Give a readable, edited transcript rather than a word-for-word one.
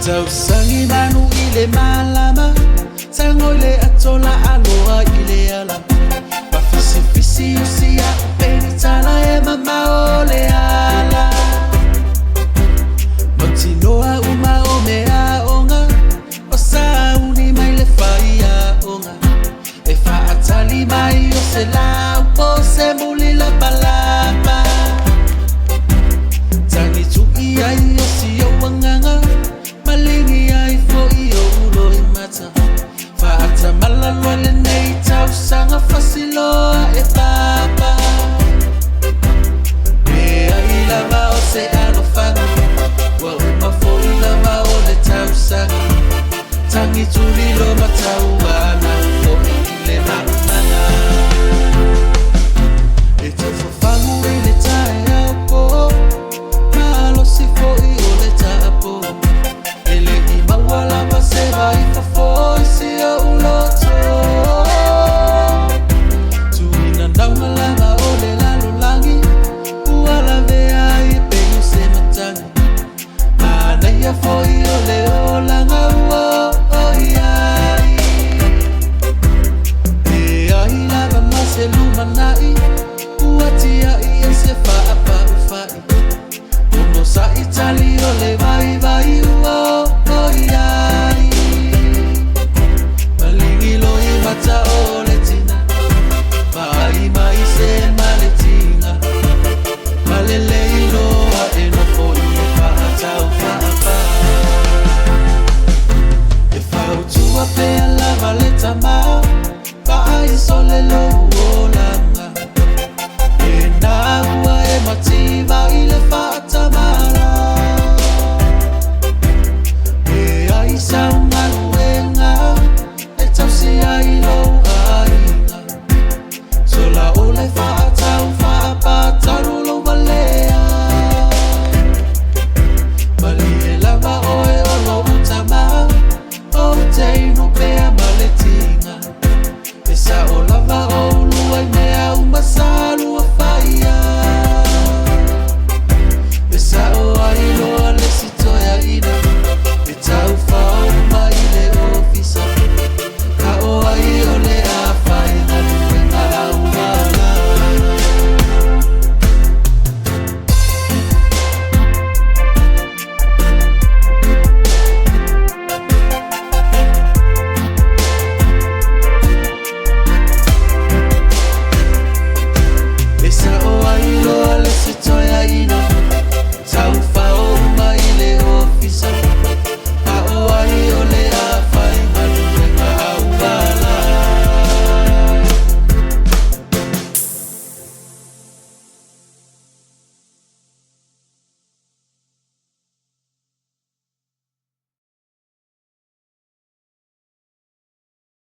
Tau sangi manu ile malama Sangoi le atola aloha ile ala Mafisi fisi usia upeni tala e mama ole ala Motinoa uma omea onga Osa uni mai le faia onga E fa atali mai o se la upo se muli la palapa Tangi tu ia i o si o wanganga Malingi ai fo i o ulo i mata Fa'ata malalua le nei tau sanga fasiloa e papa Mea i lava o se ano whanga Wa uma fo i lava o le tau sanga Tangi turi lo matau ana Fo i le manana E tau whafangu i le tae au po Malo si fo i o le tapo Wala se vai fa foi se o loto Tu ina ndanga lava ole lalo langi Uala vea I pe se matanga Ana ia foi ole o langa o iai E ai lava ma se lumanai Uatia I se fa apa ufai Uno sa Itali ole vai vai o iai